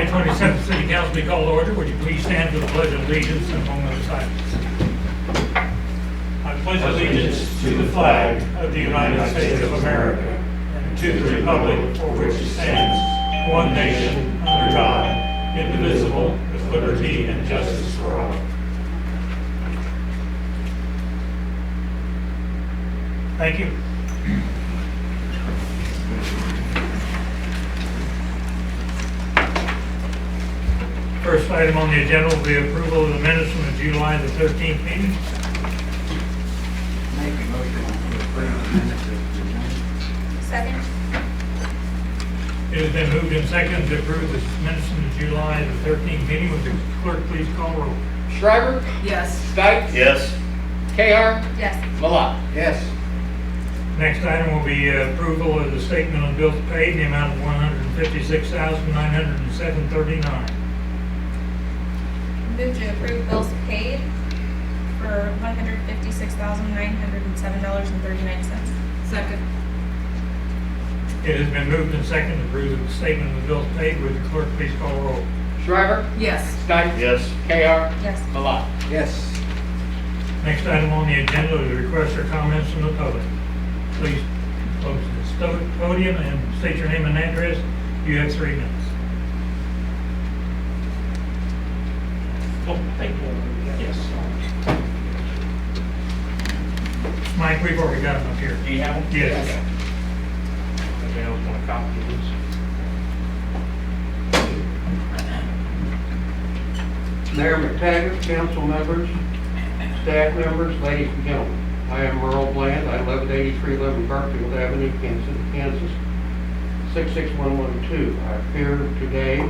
July 27th City Council be called to order. Would you please stand for the Pledge of Allegiance and among other items? I pledge allegiance to the flag of the United States of America and to the republic for which it stands, one nation, under God, indivisible, with liberty and justice for all. Thank you. First item on the agenda will be approval of the minutes from the July the 13th meeting. Make a motion to approve the minutes of July. Second. It has been moved and seconded to approve the minutes from the July the 13th meeting. Would the clerk please call roll? Shriver? Yes. Stites? Yes. KR? Yes. Malat? Yes. Next item will be approval of the statement of bills paid in the amount of $156,907.39. Move to approve bills paid for $156,907.39. Second. It has been moved and seconded to approve the statement of bills paid. Would the clerk please call roll? Shriver? Yes. Stites? Yes. KR? Yes. Malat? Yes. Next item on the agenda is requests or comments from the public. Please approach the podium and state your name and address. You have 3 minutes. Oh, thank you. Yes. Mike, we've already got him up here. Do you have them? Yes. Okay. Anybody else want a copy of these? Mayor McTaggart, council members, staff members, ladies and gentlemen. I am Merle Bland. I live at 8311 Garfield Avenue, Kansas, 66112. I appear today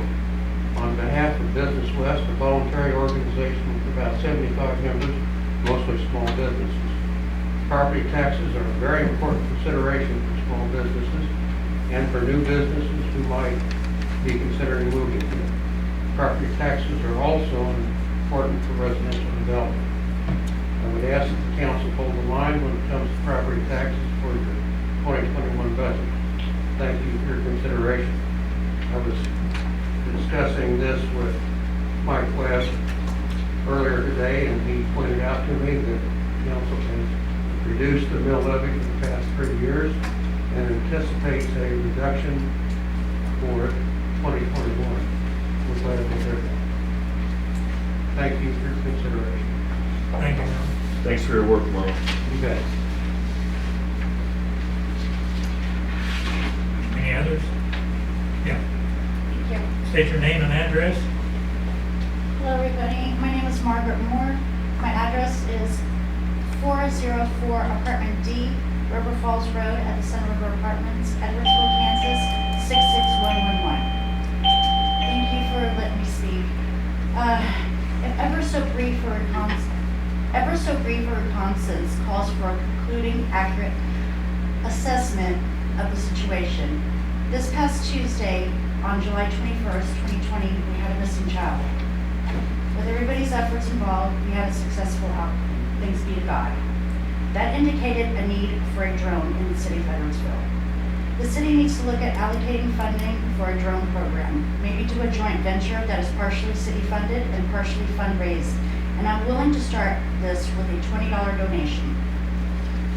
on behalf of Business West, a voluntary organization with about 75 members, mostly small businesses. Property taxes are a very important consideration for small businesses and for new businesses who might be considering moving here. Property taxes are also important for residential development. I would ask that the council hold the line when it comes to property taxes for the 2021 budget. Thank you for your consideration. I was discussing this with Mike West earlier today, and he pointed out to me that the council has reduced the mill levy for the past 3 years and anticipates a reduction for 2021. We're glad to hear that. Thank you for your consideration. Thank you, Merle. Thanks for your work, Merle. You bet. Any others? Yeah. Thank you. State your name and address. Hello, everybody. My name is Margaret Moore. My address is 404 Apartment D, River Falls Road at the Sun River Apartments, Edwardsville, Kansas, 66111. Thank you for letting me speak. If ever so brief a reconnaissance calls for a concluding, accurate assessment of the situation. This past Tuesday, on July 21st, 2020, we had a missing child. With everybody's efforts involved, we had a successful outcome. Thanks be to God. That indicated a need for a drone in the city of Edwardsville. The city needs to look at allocating funding for a drone program, maybe do a joint venture that is partially city funded and partially fundraised. And I'm willing to start this with a $20 donation.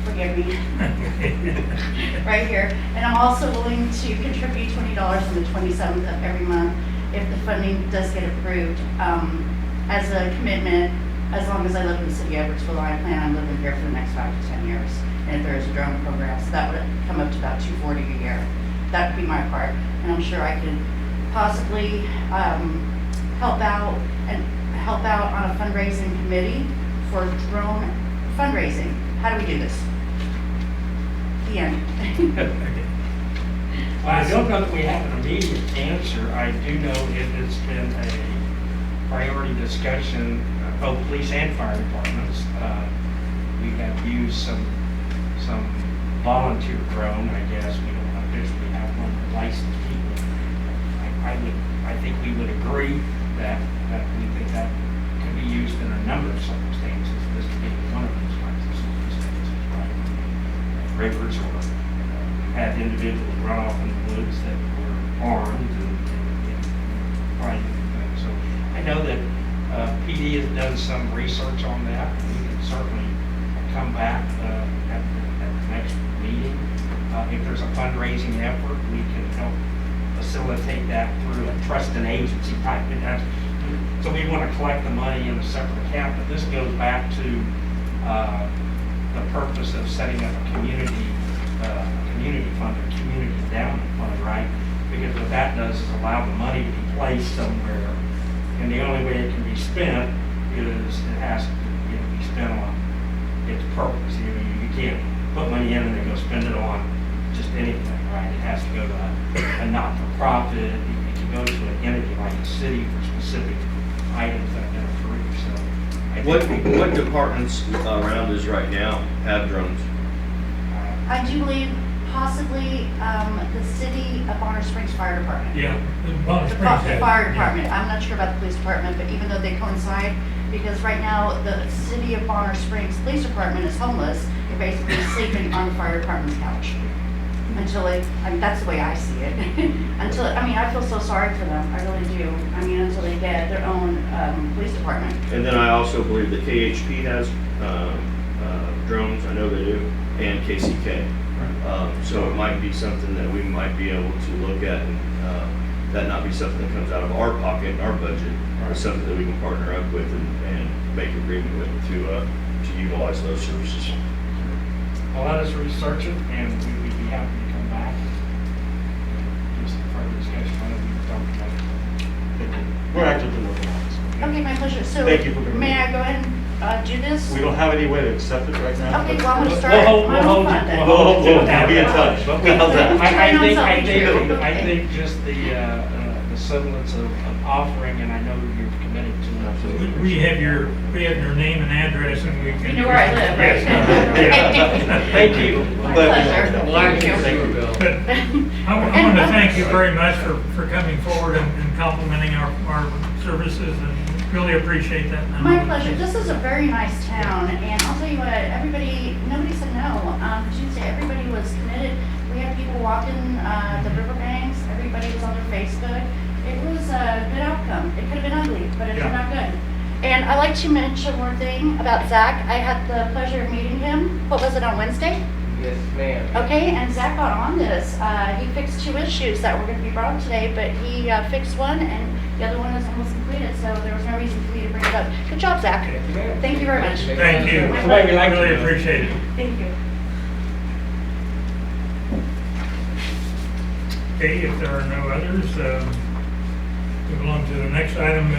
Forgive me. Right here. And I'm also willing to contribute $20 on the 27th of every month if the funding does get approved, as a commitment. As long as I live in the city of Edwardsville, I plan on living here for the next 5 to 10 years. And if there is a drone program, so that would come up to about $240 a year. That would be my part. And I'm sure I could possibly help out on a fundraising committee for drone fundraising. How do we do this? The end. Well, I don't know that we have an immediate answer. I do know it's been a priority discussion, both police and fire departments. We have used some volunteer drone, I guess. We don't officially have one for licensed people. I think we would agree that we think that can be used in a number of circumstances, this being one of those kinds of circumstances, right? Rivers, or had individuals run off in the woods that were armed and know that PD has done some research on that. We can certainly come back at the next meeting. If there's a fundraising effort, we can help facilitate that through a trust and agency type. So we want to collect the money in a separate account, but this goes back to the purpose of setting up a community fund or community endowment fund, right? Because what that does is allow the money to be placed somewhere, and the only way it can be spent is it has to be spent on its purpose. You can't put money in and then go spend it on just anything, right? It has to go to a not-for-profit. It can go to an entity like a city for specific items that have been approved. So I think What departments around us right now have drones? I do believe possibly the city of Bonner Springs Fire Department. Yeah, Bonner The Springs has it, fire yeah. department, I'm not sure about the police department, but even though they coincide, because right now, the city of Bonner Springs Police Department is homeless, they're basically sleeping on the fire department's couch. Until that's the way I see it. I feel so sorry for them, I really do. Until they get their own police department. And then I also believe that KHP has drones, I know they do, and KCK. So it might be something that we might be able to look at, and that not be something that comes out of our pocket and our budget, but something that we can partner up with and make agreement with to utilize those services. Well, let us research it, and we'd be happy to come back and do some further discussion on it. We talked about it. We're actively looking at this. Okay, my pleasure. So, Thank you for being may here. I go ahead and do this? We don't have any way to accept it right now. Okay, but- well, I'm gonna start my own fund then. We'll be in touch. I think just the semblance of offering, and I know you're committed to it. Absolutely. We have your name and address, and we can. You know where I live, right? Yes. Thank you. My pleasure. Thank you, Bill. But I want to thank you very much for coming forward and complimenting our services, and really appreciate that. My pleasure. This is a very nice town, and I'll tell you what, nobody said no. Tuesday, everybody was committed. We had people walking the riverbanks. Everybody was on their Facebook. It was a good outcome. It could have been ugly, but it turned out good. And I'd like to mention one thing about Zach. I had the pleasure of meeting him. What was it, on Wednesday? Yes, ma'am. Okay, and Zach got on this. He fixed 2 issues that were going to be brought up today, but he fixed one, and the other one is almost completed, so there was no reason for me to bring it up. Good job, Zach. Thank you very much. Thank you. My I pleasure. really appreciate it. Thank you. Okay, if there are no others, move along to the next item.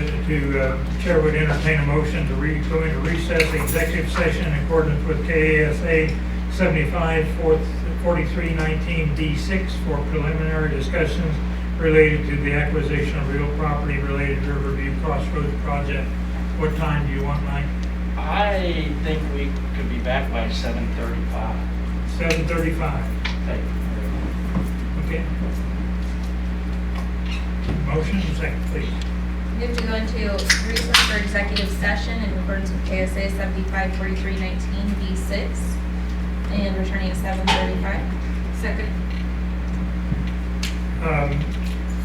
Chair would entertain a motion to go into recess executive session in accordance with KASA 75-4319 D6 for preliminary discussions related to the acquisition of real property related to Riverview Crossroads project. What time do you want, Mike? I think we could be back by 7:35. 7:35. Okay. Motion, second, please. Move to go into recess for executive session in accordance with KSA 75-4319 B6 and returning at 7:35. Second.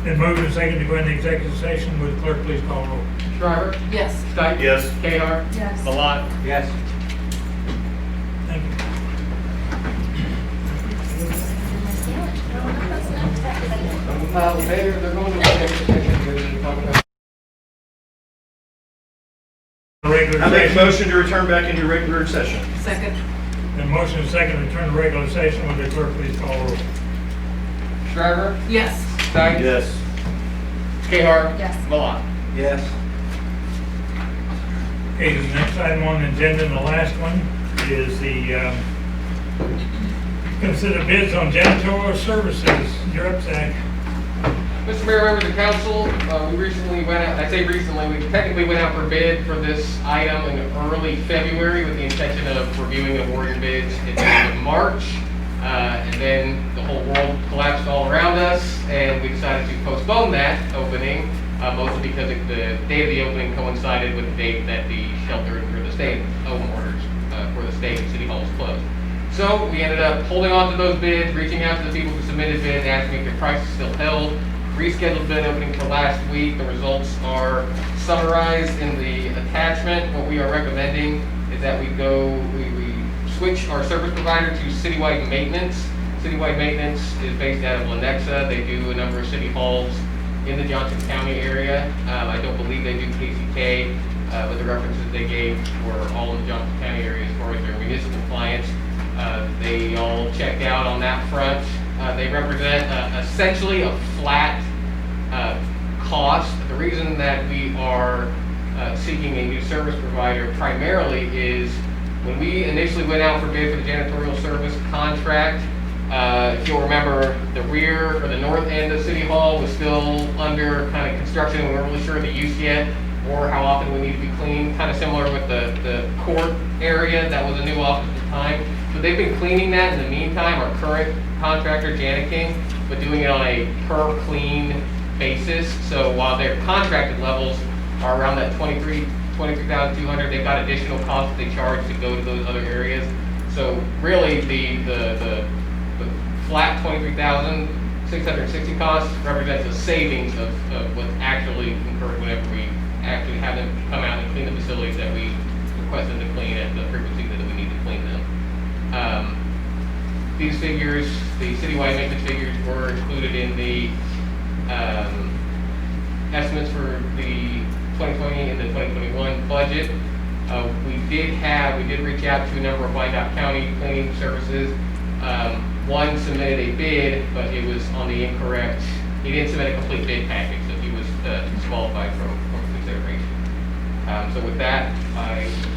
Been moved and seconded to go into executive session. Would the clerk please call roll? Shriver? Yes. Stites? Yes. KR? Yes. Yes. Thank you. Later, they're going to executive session to talk about. Regular I make a session. motion to return back into regular session. Second. Then motion and second to return to regular session. Would the clerk please call roll? Shriver? Yes. Stites? Yes. KR? Yes. Yes. Okay, the next item on the agenda, and the last one, is the consider bids on janitorial services. You're up, Zach. Mr. Mayor, members of council, we recently went out, I say recently, we technically went out for bid for this item in early February with the intention of reviewing and awarding bids at the end of March. And then the whole world collapsed all around us, and we decided to postpone that opening, mostly because the date of the opening coincided with the date that the shelter for the stay-at-home orders for the state and city halls closed. So we ended up holding on to those bids, reaching out to the people who submitted bids, asking if their prices still held. rescheduled bid opening for last week. The results are summarized in the attachment. What we are recommending is that we switch our service provider to Citywide Maintenance. Citywide Maintenance is based out of Lenexa. They do a number of city halls in the Johnson County area. I don't believe they do KCK, but the references they gave were all in the Johnson County area as far as their municipal clients. They all checked out on that front. They represent essentially a flat cost. The reason that we are seeking a new service provider primarily is when we initially went out for bid for the janitorial service contract, if you'll remember, the rear or the north end of City Hall was still under kind of construction. We weren't really sure of the use yet or how often we need to be cleaned. Kind of similar with the court area. That was a new office at the time. So they've been cleaning that in the meantime. Our current contractor, Janiking, but doing it on a per clean basis. So while their contracted levels are around that 23,200, they've got additional costs that they charge to go to those other areas. So really the flat 23,660 costs represents a savings of what's actually incurred whenever we actually have them come out and clean the facilities that we request them to clean at the frequency that we need to clean them. These figures, the citywide maintenance figures, were included in the estimates for the 2020 and the 2021 budget. We did reach out to a number of Wyandotte County cleaning services. One submitted a bid, but it was on the incorrect, he didn't submit a complete bid package, so he was disqualified from consideration. So with that,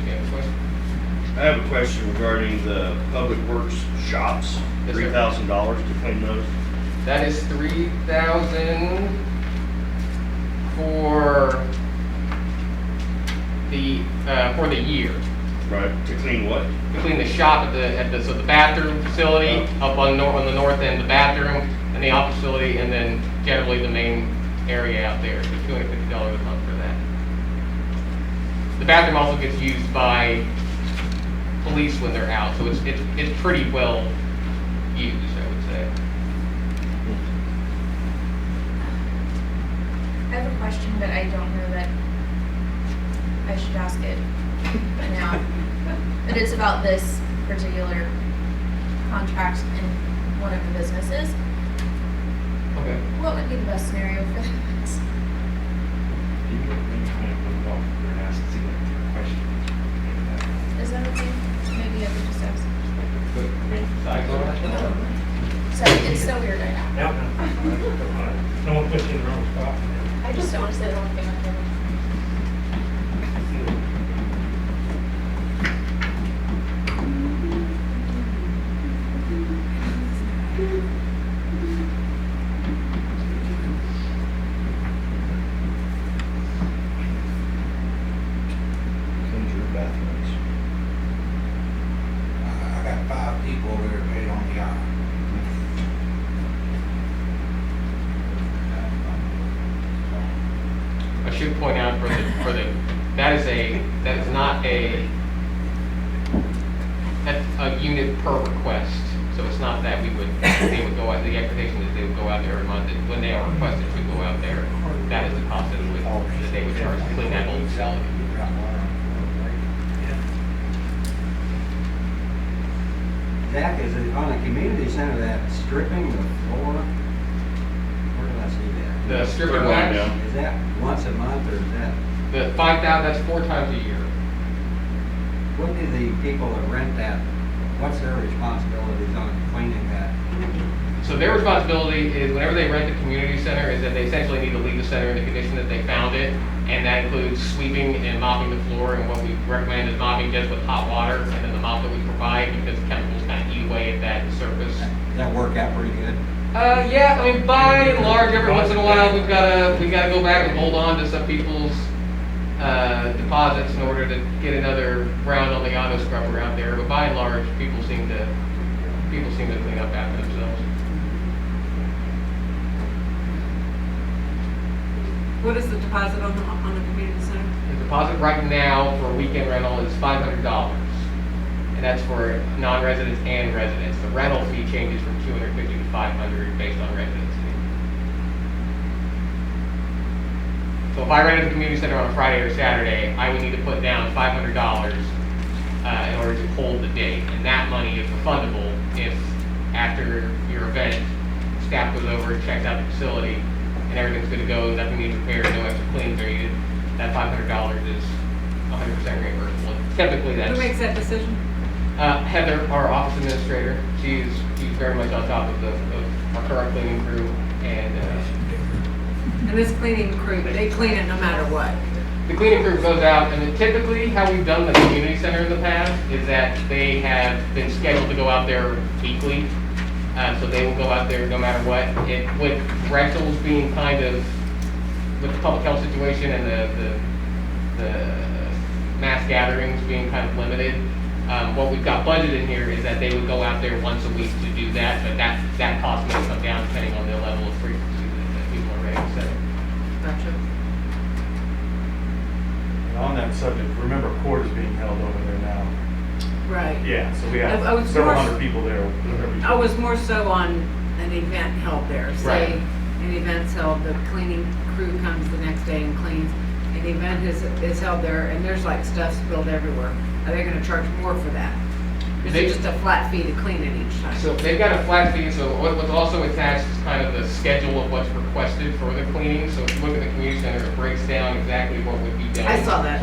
you have a question? I have a question regarding the Public Works shops, Yes, sir. $3,000 to clean those. That is $3,000 for the year. Right. To clean what? Between the shop so the bathroom facility up on the north end, the bathroom and the office facility, and then generally the main area out there. So $250 a month for that. The bathroom also gets used by police when they're out, so it's pretty well used, I would say. I have a question, but I don't know that I should ask it now. It is about this particular contract in one of the businesses. Okay. What would be the best scenario for this? Is that okay? Maybe I could just ask. So it's so weird right now. Yep. No one puts you in the wrong spot. I just don't want to say the wrong thing on camera. Clean your bathrooms. I got 5 people over there paid on the hour. I should point out that is not a unit per request. So it's not that they would go out, the expectation is they would go out there every month. When they are requested to go out there, that is the cost that they would charge to clean that whole facility. Zach, is it on the community center that stripping the floor? Where did I see that? The stripper Third line wax, down. Is that once a month or is that, the 5,000, that's 4 times a year. what do the people that rent that, what's their responsibilities on cleaning that? So their responsibility is whenever they rent the community center is that they essentially need to leave the center in the condition that they found it. And that includes sweeping and mopping the floor, and what we recommend is mopping just with hot water and then the mop that we provide because chemicals kind of eat away at that surface. Does that work out pretty good? Yeah, I mean, by and large, every once in a while, we've got to go back and hold on to some people's deposits in order to get another round on the auto scrubber out there. But by and large, people seem to clean up after themselves. What is the deposit on the community center? The deposit right now for a weekend rental is $500, and that's for non-residents and residents. The rental fee changes from $250 to $500 based on residency. So if I rented the community center on a Friday or Saturday, I would need to put down $500 in order to hold the date. And that money is refundable if after your event, staff goes over and checks out the facility and everything's good to go, nothing needs repaired, no extra cleans are needed. That $500 is 100% reimbursable. Typically that's... Who makes that decision? Heather, our office administrator, she's very much on top of our current cleaning crew, and And this cleaning crew, they clean it no matter what. the cleaning crew goes out, and then typically how we've done the community center in the past is that they have been scheduled to go out there weekly, so they will go out there no matter what. With rentals being kind of, with the public health situation and the mass gatherings being kind of limited, what we've got budgeted here is that they would go out there once a week to do that, but that cost may come down depending on the level of frequency that people are ready to set. Gotcha. And on that subject, remember court is being held over there now. Right. Yeah, so we I have was several more- hundred people there. I was more so on an event held there. Say, Right. an event's held, the cleaning crew comes the next day and cleans. An event is held there and there's like stuff spilled everywhere. Are they gonna charge more for that? Is They- it just a flat fee to clean it each time? So they've got a flat fee, so what's also attached is kind of the schedule of what's requested for the cleaning. So if you look at the community center, it breaks down exactly what would be done. I saw that.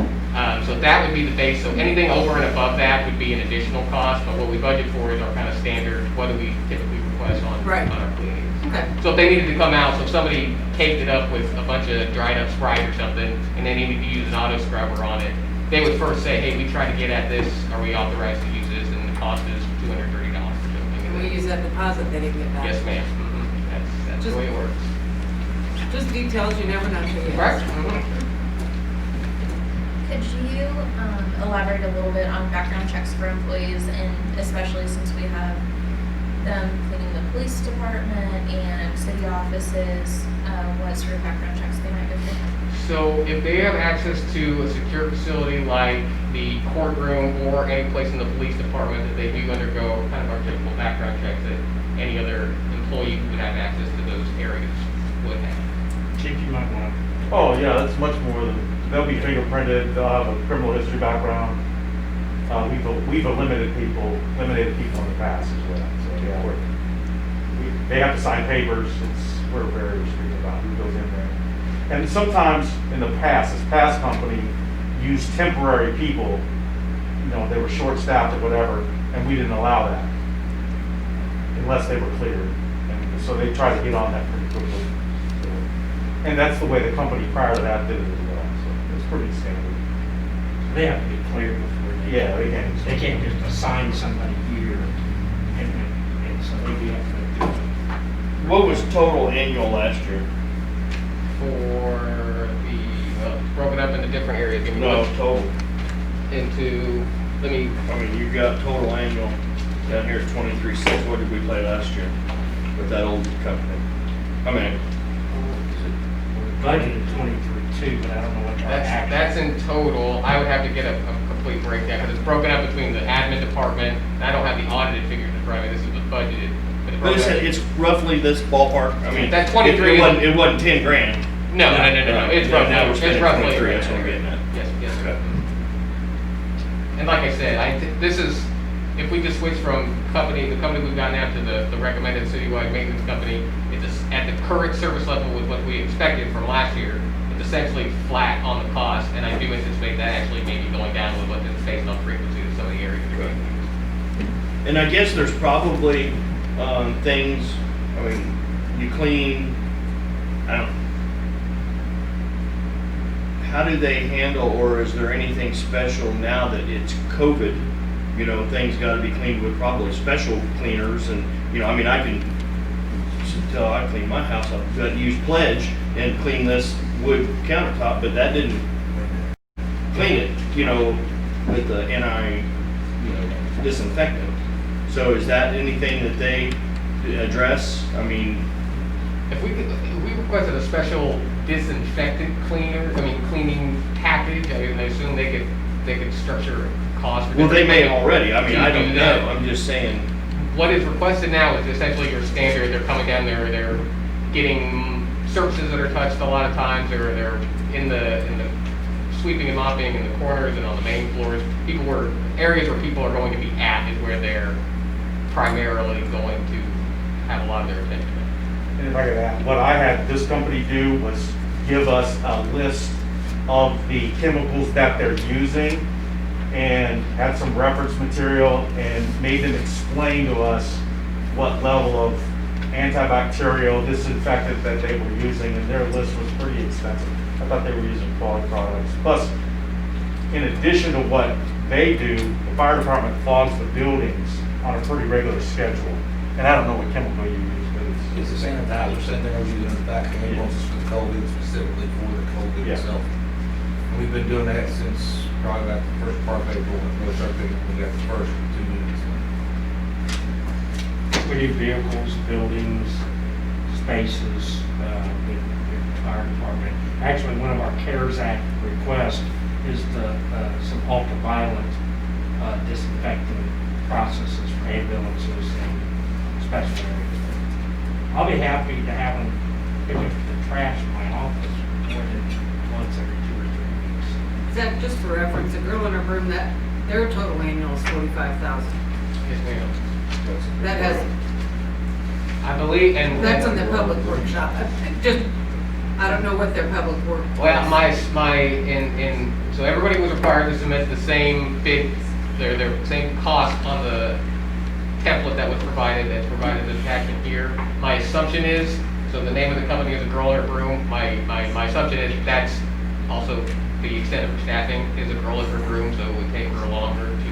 So that would be the base, so anything over and above that would be an additional cost, but what we budget for is our kind of standard, what do we typically request on Right. our cleanings. Okay. So if they needed to come out, so if somebody caked it up with a bunch of dried up Sprite or something, and they needed to use an auto scrubber on it, they would first say, hey, we tried to get at this, are we authorized to use this, and the cost is $230 for something. And we use that deposit they didn't get back. Yes, ma'am. That's the Just- way it works. Just details you never know till you Right? ask. Could you elaborate a little bit on background checks for employees, and especially since we have them cleaning the police department and city offices, what sort of background checks they might go through? So if they have access to a secure facility like the courtroom or any place in the police department that they do undergo kind of our typical background checks that any other employee who would have access to those areas would have. Chief, you might want to. Oh, yeah, that's much more than, they'll be fingerprinted, they'll have a criminal history background. We've eliminated people in the past as well, so yeah, they have to sign papers, we're very restricted about who goes in there. And sometimes in the past, this past company used temporary people, they were short-staffed or whatever, and we didn't allow that unless they were cleared. And so they tried to get on that pretty quickly. And that's the way the company prior to that did it as well, so it's pretty standard. They have to be cleared before they. Yeah, they can. They can't just assign somebody here and so they do have to do it. What was total annual last year? For it's broken up into different areas. Give me No, one. total. I mean, you got total annual down here at 23.6. What did we pay last year with that old company? I mean, Budgeted 23.2, but I don't know what our actual. that's in total. I would have to get a complete breakdown because it's broken up between the admin department. And I don't have the audited figures in front of me. This is the budgeted. but it's roughly this ballpark. I mean, That 23 It wasn't 10 grand. No. It's roughly. Now we're It's spending roughly. 23. That's what I'm getting at. Yes. Okay. And like I said, this is, if we just switch from the company we've got now to the recommended citywide maintenance company, it's just at the current service level with what we expected from last year, it's essentially flat on the cost, and I do anticipate that actually maybe going down a little bit based on frequency of some of the areas we're going to use. And I guess there's probably things, I mean, you clean, how do they handle, or is there anything special now that it's COVID? Things got to be cleaned with probably special cleaners, and I can tell I clean my house, I've got to use Pledge and clean this wood countertop, but that didn't clean it, with the disinfectant. So is that anything that they address? I mean, If we requested a special disinfectant cleaning package, I assume they could structure a cost. well, they may already. I To don't do that. know. I'm just saying. What is requested now is essentially your standard, they're coming down there, they're getting surfaces that are touched a lot of times, they're in the sweeping and mopping in the corners and on the main floors. Areas where people are going to be at is where they're primarily going to have a lot of their attention. And if I could add, what I had this company do was give us a list of the chemicals that they're using and had some reference material and made them explain to us what level of antibacterial disinfectant that they were using, and their list was pretty extensive. I thought they were using quality products. Plus, in addition to what they do, the fire department fogs the buildings on a pretty regular schedule. And I don't know what chemical you use, but It's the sanitizer sitting there using in the back of the ambulances for the COVID, specifically for the COVID Yeah. itself. And we've been doing that since probably about the first part of April, when it really started picking up. We got the first 2 units. We do vehicles, buildings, spaces, with the fire department. Actually, one of our CARES Act requests is some ultraviolet disinfecting processes for ambulances and special areas. I'll be happy to have them pick up the trash in my office more than once every 2 or 3 weeks. Is that just for reference, a girl in her room, that their total annual is 45,000. Yes, ma'am. That has, I believe, and. that's on the public workshop. Just, I don't know what their public work. Well, so everybody was required to submit the same bid, their same cost on the template that was provided, that's provided in the attachment here. My assumption is, so the name of the company is A Girl in Her Room. My assumption is that's also the extent of her staffing is A Girl in Her Room, so it would take her longer to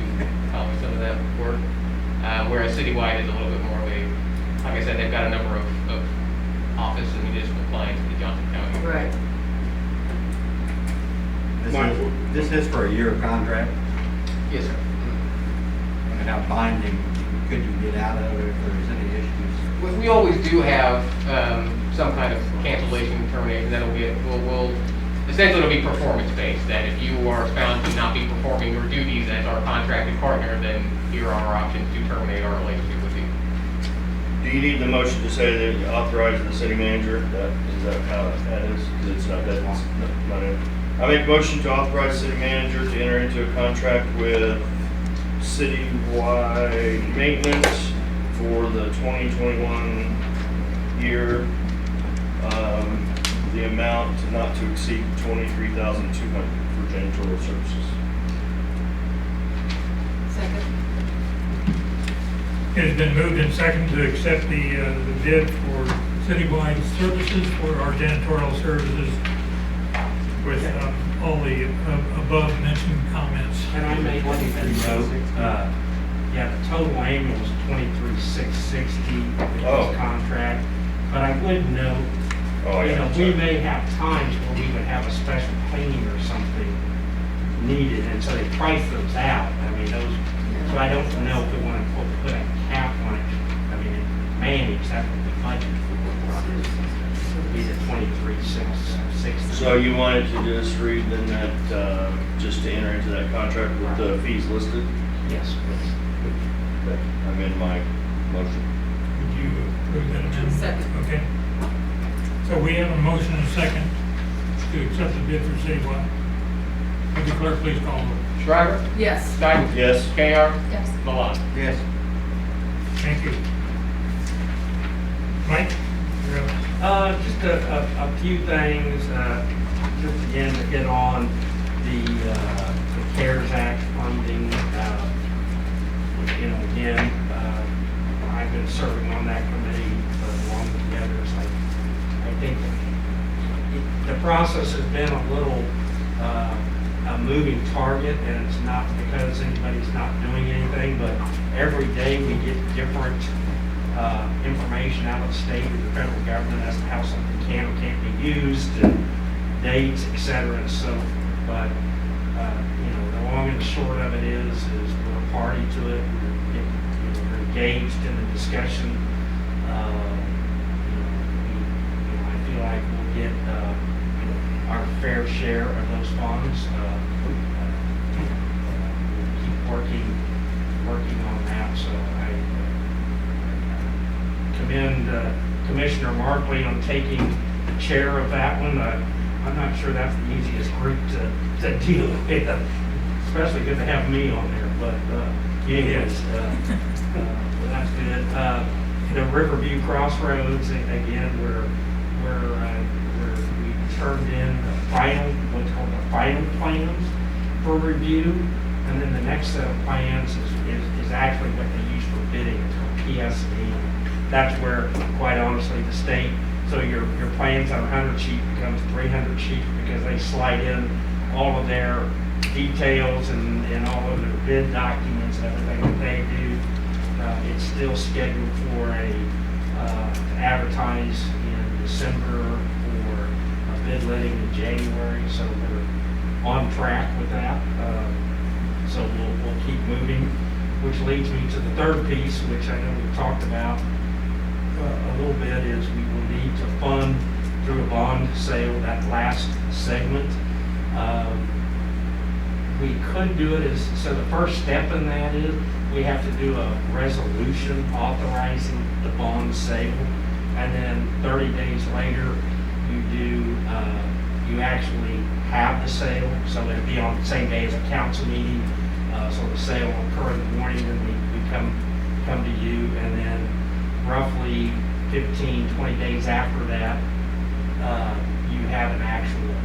accomplish some of that work. Whereas citywide is a little bit more of a, like I said, they've got a number of office and municipal clients in Johnson County. Right. This is for a year contract, Yes, sir. and how binding could you get out of it if there's any issues? We always do have some kind of cancellation, termination, that'll be, we'll essentially it'll be performance-based, that if you are found to not be performing your duties as our contracted partner, then here are our options to terminate our relationship with you. Do you need the motion to say that you authorize the city manager? Is that how that is? Because it's not that, it's not it. I make a motion to authorize the city manager to enter into a contract with citywide maintenance for the 2021 year. The amount not to exceed $23,200 for janitorial services. Second. It has been moved and seconded to accept the bid for citywide services for our janitorial services with all the above mentioned comments. And I made one thing note, yeah, the total annual is $23,660 with Oh. this contract. But I would note, Oh, you yeah. know, we may have times where we would have a special cleaning or something needed, and so they price those out. I mean, those, so I don't know if we want to put a cap on it. I mean, manage, that would be budgeted for. It would be the $23,660. So you wanted to just read then that, just to enter into that contract with the fees listed? Yes, please. Okay. I'm in my motion. Would you approve that amendment? Second. Okay. So we have a motion and a second to accept the bid for citywide. Would the clerk please call the roll? Shriver? Yes. Steiger? Yes. KR? Yes. Milan? Yes. Thank you. Mike? You're up. Just a few things, just again to get on the CARES Act funding. You know, again, I've been serving on that committee along with the others. I think the process has been a little a moving target, and it's not because anybody's not doing anything, but every day we get different information out of the state or the federal government as to how something can or can't be used, and dates, et cetera, and so, but, you know, the long and the short of it is we're a party to it, we're engaged in the discussion. I feel like we'll get, our fair share of those funds. We'll keep working on that, so I commend Commissioner Markley on taking the chair of that one. I'm not sure that's the easiest group to deal with, especially good to have me on there, but anyways, that's good. The Riverview Crossroads, again, where we turned in the final, what's called the final plans for review, and then the next set of plans is actually what they use for bidding. It's called PSD. That's where, quite honestly, the state, so your plans on 100 sheet becomes 300 sheet because they slide in all of their details and all of their bid documents and everything that they do. It's still scheduled for to advertise in December for a bid letting in January, so we're on track with that. So we'll keep moving, which leads me to the third piece, which I know we've talked about a little bit, is we will need to fund through a bond sale that last segment. We could do it as, so the first step in that is we have to do a resolution authorizing the bond sale, and then 30 days later you actually have the sale, so it'll be on the same day as a council meeting. So the sale will occur in the morning, and we come to you, and then roughly 15-20 days after that, you have an actual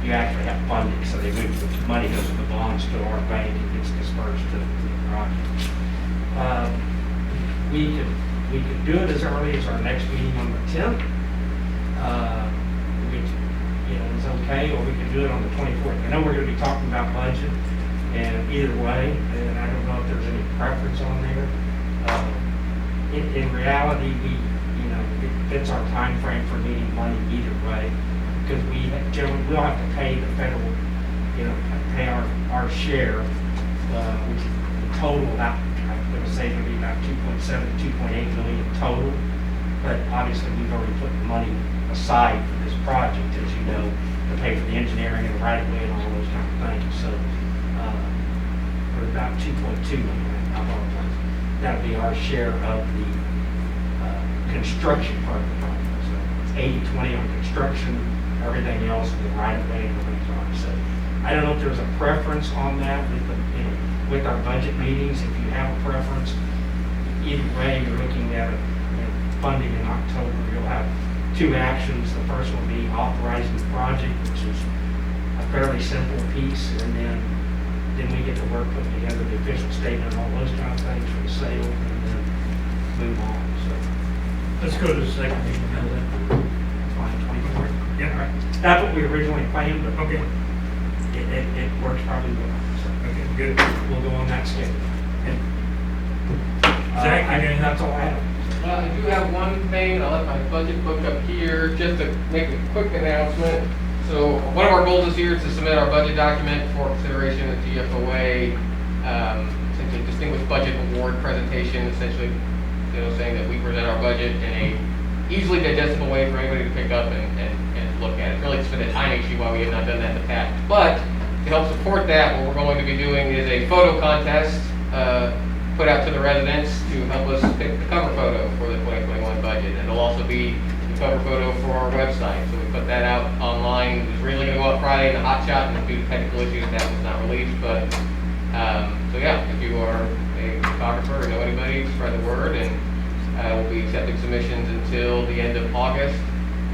you actually have funding, so they move the money goes from the bonds to our bank and gets dispersed to the project. We could do it as early as our next meeting on the 10th, which is okay, or we can do it on the 24th. I know we're going to be talking about budget, and either way, and I don't know if there's any preference on there. In reality, it fits our time frame for needing money either way, because we generally will have to pay the federal, pay our share, which is the total about, I'm going to say it'll be about 2.7 to 2.8 million total. But obviously, we've already put the money aside for this project, as you know, to pay for the engineering and the right of way and all those kind of things. So we're about 2.2 million. I apologize. That'll be our share of the construction part of the project. So it's 80-20 on construction. Everything else with the right of way and everything's on. So I don't know if there's a preference on that with our budget meetings. If you have a preference, either way, you're looking at funding in October. You'll have two actions. The first will be authorizing the project, which is a fairly simple piece, and then we get to work putting together the official statement and all those kind of things for the sale, and then move on. So Let's go to the second meeting. that's fine. 24th. Yeah, all right. That's what we originally planned, but Okay, it works probably well. So okay, good. we'll go on that schedule. Zach, you got anything? That's all I have. I do have one thing, I left my budget book up here, just to make a quick announcement. So one of our goals this year is to submit our budget document for consideration at GFOA, essentially distinguished budget award presentation, essentially, saying that we present our budget in a easily digestible way for anybody to pick up and look at it. Really, it's been a time issue why we have not done that in the past. But to help support that, what we're going to be doing is a photo contest put out to the residents to help us pick the cover photo for the 2021 budget. And it'll also be the cover photo for our website. So we put that out online. It was originally going to go up Friday in the hot shot, and due to technical issues, that was not released. But so yeah, if you are a photographer or know anybody, spread the word, and we'll be accepting submissions until the end of August.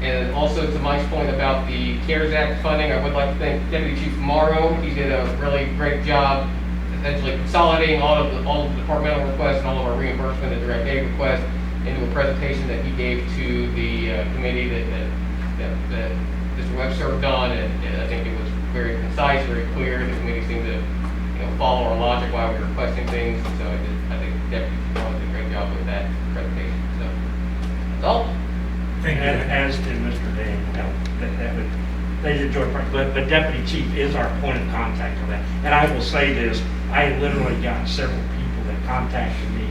And also to Mike's point about the CARES Act funding, I would like to thank Deputy Chief Morrow. He did a really great job essentially consolidating all of the departmental requests and all of our reimbursement and direct aid requests into a presentation that he gave to the committee that Mr. Webb served on, and I think it was very concise, very clear. The committee seemed to follow our logic while we were requesting things, and so I think Deputy Chief Morrow did a great job with that presentation. So that's all. Thank you. As did Mr. Dan. They did enjoy, but Deputy Chief is our point of contact on that. And I will say this, I literally got several people that contacted me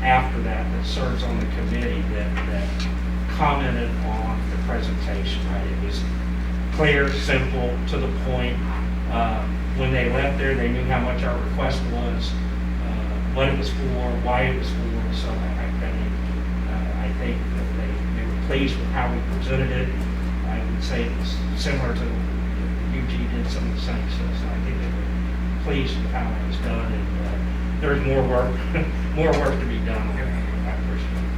after that serves on the committee that commented on the presentation, right? It was clear, simple, to the point. When they left there, they knew how much our request was, what it was for, why it was for. So I think that they were pleased with how we presented it. I would say it's similar to UG did some of the same stuff, so I think they were pleased with how it was done, and there's more work, more work to be done here. I appreciate it.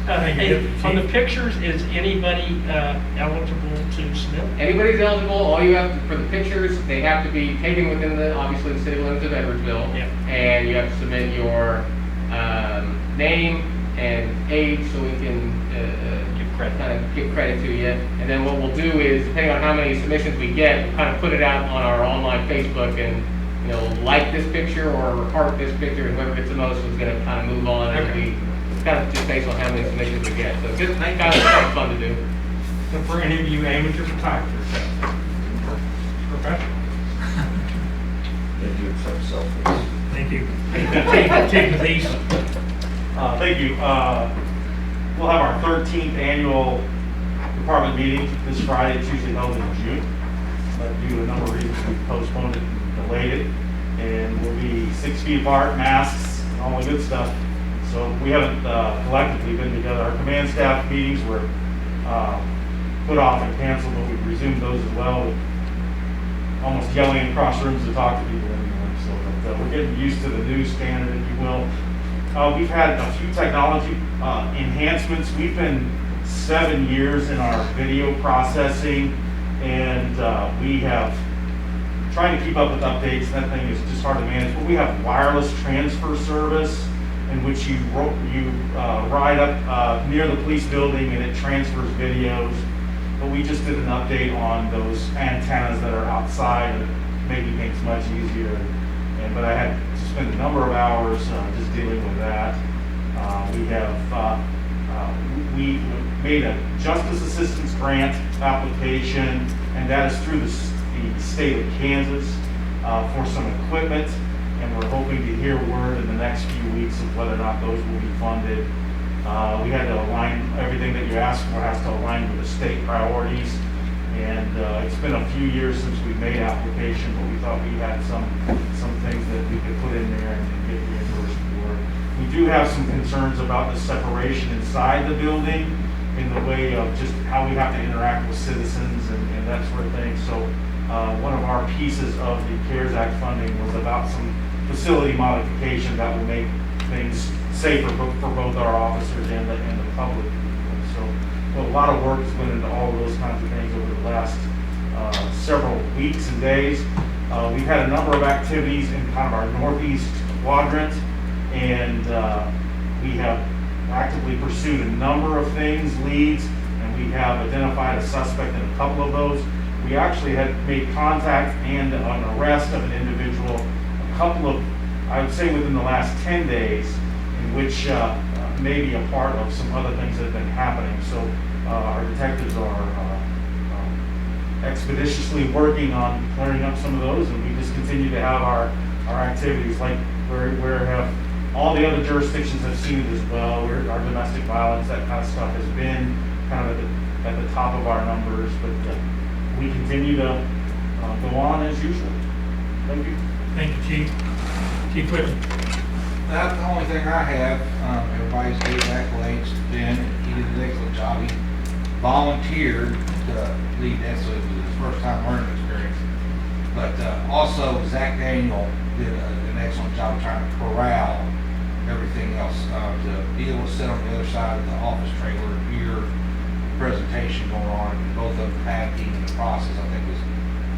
Thank you, Hey, on the pictures, is anybody eligible to submit? Anybody's eligible, all you have to, for the pictures, they have to be taken within the, obviously, the city limits of Edwardsville. Yeah. And you have to submit your name and age so we can Give credit. kind of give credit to you. And then what we'll do is, depending on how many submissions we get, we'll kind of put it out on our online Facebook and, you know, like this picture or heart this picture, and whoever gets the most is gonna kind of move on. And Okay. it's kind of just based on how many submissions we get. So it's just kind of fun to do. So for any of you amateur photographers, professional. They do accept selfies. Thank you. Chief Mathies. Thank you. We'll have our 13th annual department meeting this Friday. It's usually held in June. But due to a number of reasons, we've postponed it and delayed it. And we'll be 6 feet apart, masks, and all the good stuff. So we haven't collectively been together. Our command staff meetings were put off and canceled, but we've resumed those as well. With almost yelling across rooms to talk to people anymore. So but, we're getting used to the new standard, if you will. We've had a few technology enhancements. We've been 7 years in our video processing, and we have trying to keep up with updates. That thing is just hard to manage. But we have wireless transfer service, in which you ride up near the police building and it transfers videos. But we just did an update on those antennas that are outside, and maybe makes it much easier. But I had to spend a number of hours just dealing with that. We made a justice assistance grant application, and that is through the state of Kansas for some equipment. And we're hoping to hear word in the next few weeks of whether or not those will be funded. We had to align, everything that you asked for has to align with the state priorities. And it's been a few years since we made application, but we thought we had some things that we could put in there and get reimbursed for. We do have some concerns about the separation inside the building in the way of just how we have to interact with citizens and that sort of thing. So one of our pieces of the CARES Act funding was about some facility modification that will make things safer for both our officers and the public. So a lot of work has went into all of those kinds of things over the last several weeks and days. We've had a number of activities in kind of our northeast quadrant, and we have actively pursued a number of things, leads, and we have identified a suspect in a couple of those. We actually had made contact and an arrest of an individual, a couple of, I would say within the last 10 days, in which may be a part of some other things that have been happening. So our detectives are expeditiously working on clearing up some of those, and we just continue to have our activities, like where have all the other jurisdictions have seen it as well. Our domestic violence, that kind of stuff has been kind of at the top of our numbers, but we continue to go on as usual. Thank you. Thank you, Chief. Chief Whitman. That's the only thing I have. Everybody's gave accolades to Ben, and he did an excellent job. He volunteered to lead that, so it was his first time learning experience. But also, Zach Daniel did an excellent job trying to corral everything else, to be able to sit on the other side of the office trailer and hear the presentation going on, and both of them packing and the process, I think, was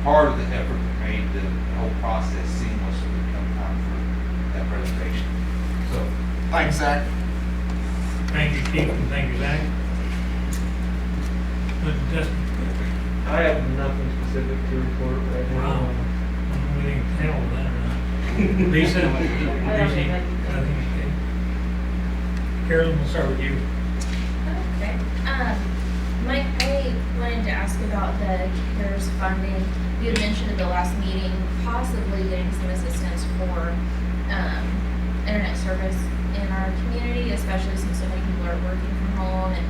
part of the effort that made the whole process seamless when it come time for that presentation. So, thanks, Zach. Thank you, Chief, and thank you, Zach. Just, I have nothing specific to report right wow, now. we didn't handle that or not. Lisa? Nothing, okay. Carolyn, we'll start with you. Okay. Mike, I wanted to ask about the CARES funding. You had mentioned at the last meeting possibly getting some assistance for internet service in our community, especially since so many people are working from home and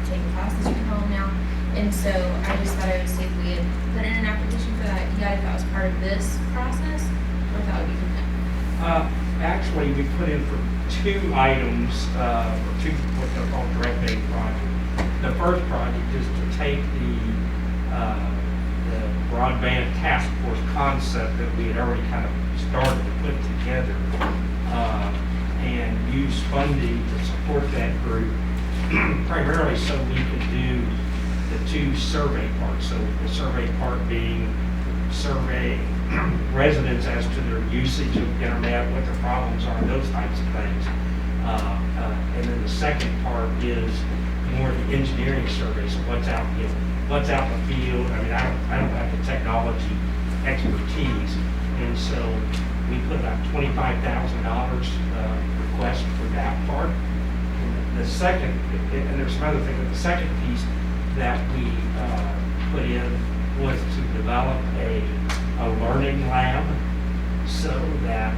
taking classes from home now. And so I just thought I would see if we had put in an application for that yet, if that was part of this process, or if that would be different. Actually, we put in for two items, or two, what they're called direct aid projects. The first project is to take the broadband task force concept that we had already kind of started to put together, and use funding to support that group, primarily so we could do the two survey parts. So the survey part being surveying residents as to their usage of internet, what their problems are, those types of things. And then the second part is more the engineering survey, so what's out, what's out in the field. I mean, I don't have the technology expertise, and so we put about $25,000 request for that part. And the second, and there's some other things, but the second piece that we put in was to develop a learning lab, so that,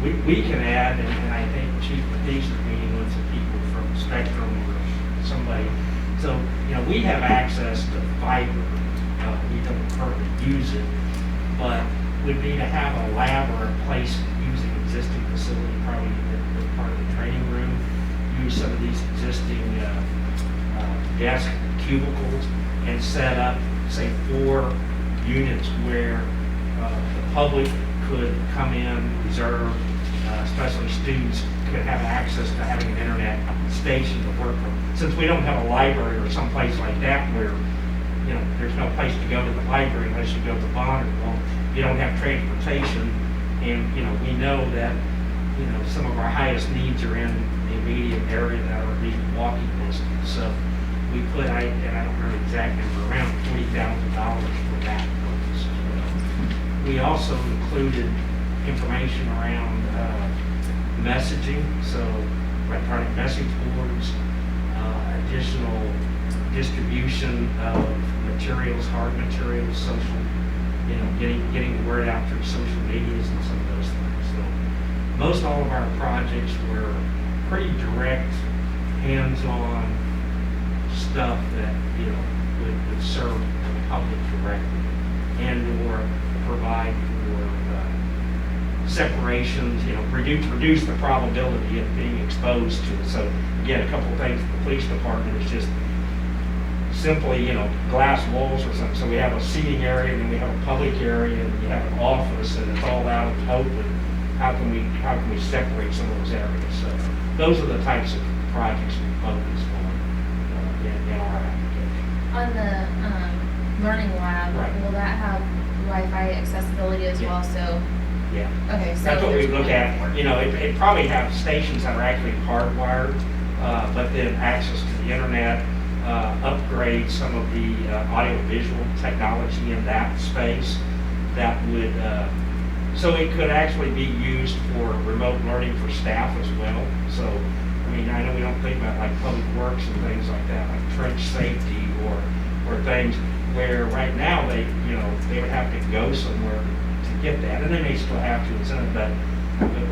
we can add, and I think Chief Matisse is meeting with some people from Spectrum or somebody. So, we have access to fiber. We don't currently use it, but would be to have a lab or a place using existing facility, probably as part of the training room, use some of these existing desk cubicles and set up, say, 4 units where the public could come in, reserve, especially students could have access to having an internet station to work from. Since we don't have a library or someplace like that where, there's no place to go to the library unless you go to Bonneville, you don't have transportation, and, we know that, some of our highest needs are in the immediate area that are being walking distance. So we put, and I don't remember the exact number, around $40,000 for that purpose as well. We also included information around messaging, so electronic message boards, additional distribution of materials, hard materials, social, getting the word out through social medias and some of those things. So most all of our projects were pretty direct, hands-on stuff that, would serve the public directly, and or provide for separations, reduce the probability of being exposed to it. So again, a couple of things, the police department is just simply, glass walls or something. So we have a seating area, and then we have a public area, and you have an office, and it's all out in open. How can we separate some of those areas? So those are the types of projects we focus on in our application. On the learning lab, Right. will that have Wi-Fi accessibility as Yeah. well? So, Yeah. okay, so That's what we there's look one at. more. It probably have stations that are actually hardwired, but then access to the internet, upgrade some of the audio-visual technology in that space that would, so it could actually be used for remote learning for staff as well. So, I know we don't think about like public works and things like that, like trench safety or things where right now they would have to go somewhere to get that, and they may still have to in some, but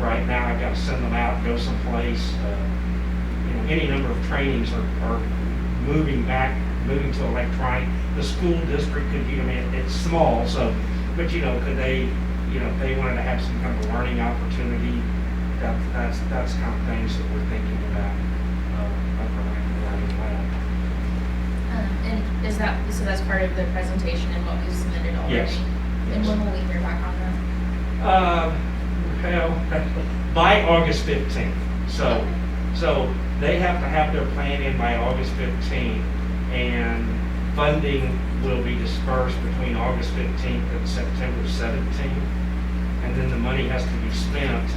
right now I've got to send them out, go someplace. Any number of trainings are moving to electronic. The school district could, it's small, so, but could they, if they wanted to have some kind of learning opportunity, that's kind of things that we're thinking about up around the learning lab. And is that, so that's part of the presentation and what we've submitted already? Yes. And when will we hear back on that? By August 15th. So they have to have their plan in by August 15th, and funding will be dispersed between August 15th and September 17th. And then the money has to be spent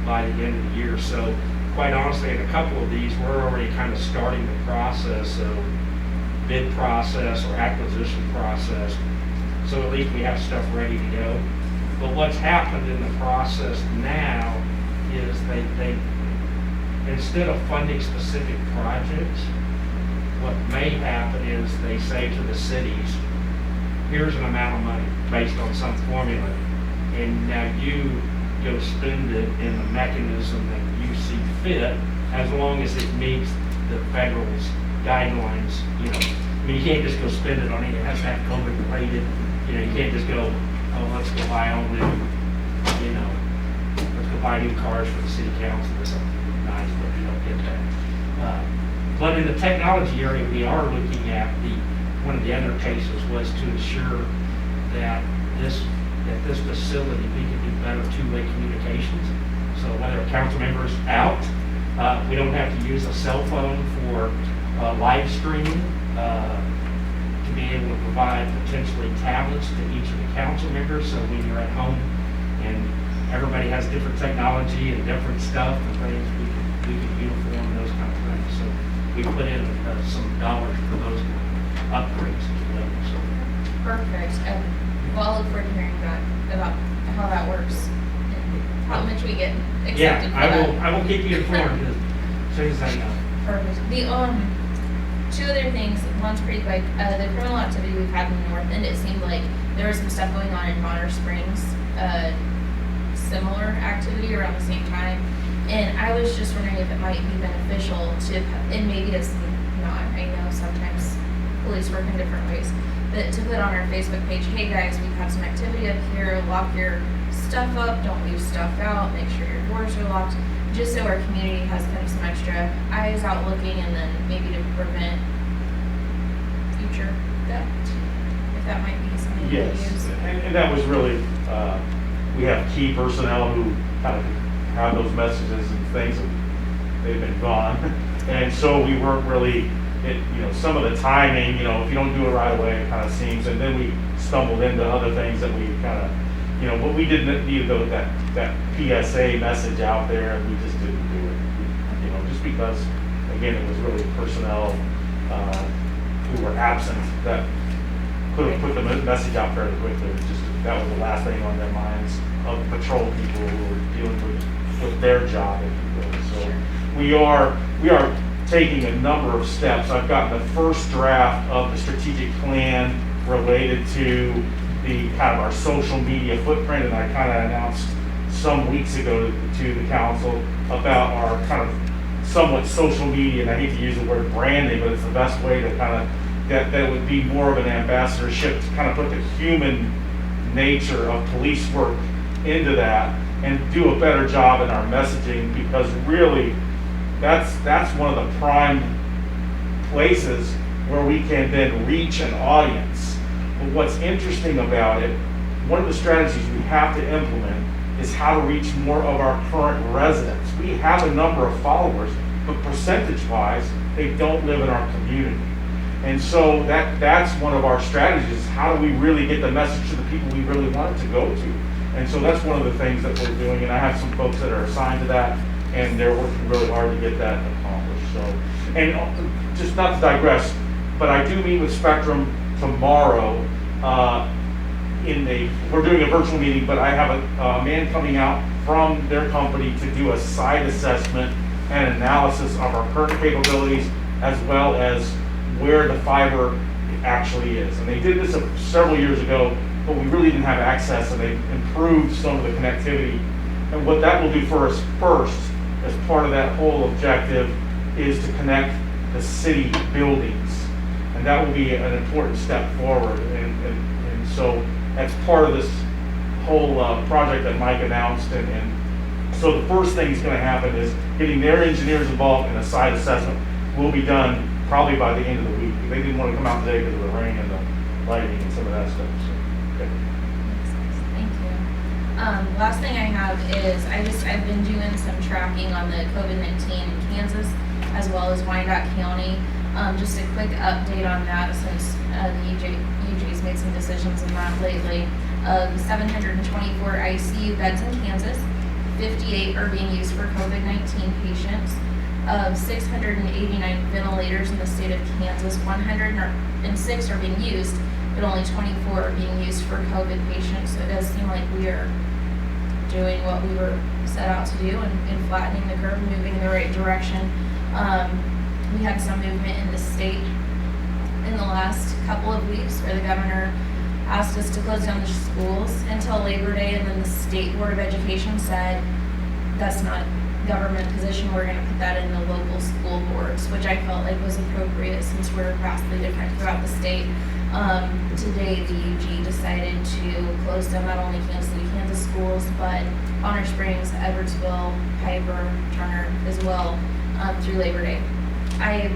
by the end of the year. So quite honestly, in a couple of these, we're already kind of starting the process of bid process or acquisition process. So at least we have stuff ready to go. But what's happened in the process now is they instead of funding specific projects, what may happen is they say to the cities, here's an amount of money based on some formula, and now you go spend it in the mechanism that you see fit, as long as it meets the federal's guidelines. You can't just go spend it on it. It has to have COVID related. You can't just go, oh, let's go buy all new, let's go to buy new cars for the city council or something nice, but you don't get that. But in the technology area, we are looking at one of the other cases was to ensure that this facility, we can do better two-way communications. So whether a council member is out, we don't have to use a cell phone for live streaming, to be able to provide potentially tablets to each of the council members. So when you're at home and everybody has different technology and different stuff and things, we can uniform those kind of things. So we put in some dollars for those upgrades as well. So. Perfect. Well, I'll look forward to hearing about how that works and how much we get accepted for that. I will keep you informed as soon as I know. Perfect. The two other things. One's pretty quick. The criminal activity we've had in the north end. It seemed like there was some stuff going on in Bonner Springs. Similar activity around the same time, and I was just wondering if it might be beneficial to, and maybe it's not. I know sometimes police work in different ways, but to put on our Facebook page, hey guys, we've had some activity up here. Lock your stuff up. Don't leave stuff out. Make sure your doors are locked. Just so our community has kind of some extra eyes out looking, and then maybe to prevent future theft, if that might be something we Yes, could use. and that was really, we have key personnel who kind of have those messages and things, and they've been gone. And so we weren't really, some of the timing, if you don't do it right away, it kind of seems, and then we stumbled into other things that we kind of, but we didn't need to go that PSA message out there, and we just didn't do it, just because, again, it was really personnel who were absent that could have put the message out fairly quickly. Just that was the last thing on their minds of patrol people who were dealing with their job, if you will. So we are taking a number of steps. I've gotten the first draft of the strategic plan related to the kind of our social media footprint, and I kind of announced some weeks ago to the council about our kind of somewhat social media, and I hate to use the word branding, but it's the best way to kind of that would be more of an ambassadorship to kind of put the human nature of police work into that and do a better job in our messaging, because really that's one of the prime places where we can then reach an audience. But what's interesting about it, one of the strategies we have to implement is how to reach more of our current residents. We have a number of followers, but percentage-wise, they don't live in our community. And so that's one of our strategies. How do we really get the message to the people we really want it to go to? And so that's one of the things that we're doing, and I have some folks that are assigned to that, and they're working really hard to get that accomplished. So, and just not to digress, but I do meet with Spectrum tomorrow. We're doing a virtual meeting, but I have a man coming out from their company to do a site assessment and analysis of our current capabilities, as well as where the fiber actually is. And they did this several years ago, but we really didn't have access, and they improved some of the connectivity. And what that will do for us first, as part of that whole objective, is to connect the city buildings. And that will be an important step forward. And so that's part of this whole project that Mike announced. And so the first thing that's going to happen is getting their engineers involved in a site assessment. Will be done probably by the end of the week. They didn't want to come out today because of the rain and the lighting and some of that stuff. So, okay. Thank you. Last thing I have is I've been doing some tracking on the COVID-19 in Kansas as well as Wyandotte County. Just a quick update on that, since the UJ's made some decisions on that lately. 724 ICU beds in Kansas, 58 are being used for COVID-19 patients. Of 689 ventilators in the state of Kansas, 106 are being used, but only 24 are being used for COVID patients. So it does seem like we are doing what we were set out to do and flattening the curve, moving in the right direction. We had some movement in the state in the last couple of weeks where the governor asked us to close down the schools until Labor Day, and then the State Board of Education said that's not government position, we're gonna put that in the local school boards, which I felt like was appropriate since we're vastly different throughout the state. Today, the UG decided to close down not only Kansas City, Kansas schools, but Bonner Springs, Edwardsville, Piper, Turner as well, through Labor Day. I